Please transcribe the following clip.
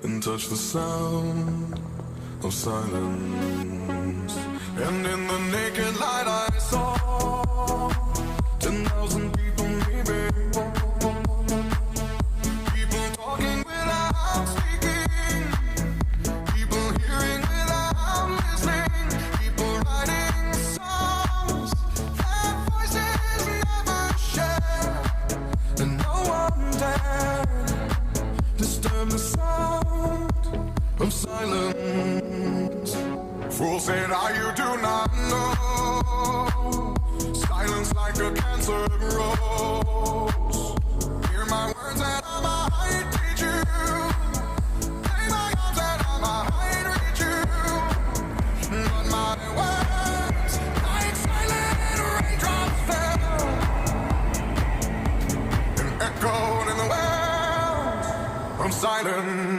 and touch the sound of silence. And in the naked light I saw 10,000 people maybe, people talking without speaking, people hearing without listening, people writing songs that voices never share, and no one dared disturb the sound of silence. Fool said, you do not know. Silence like a cancer grows. Hear my words and I might teach you.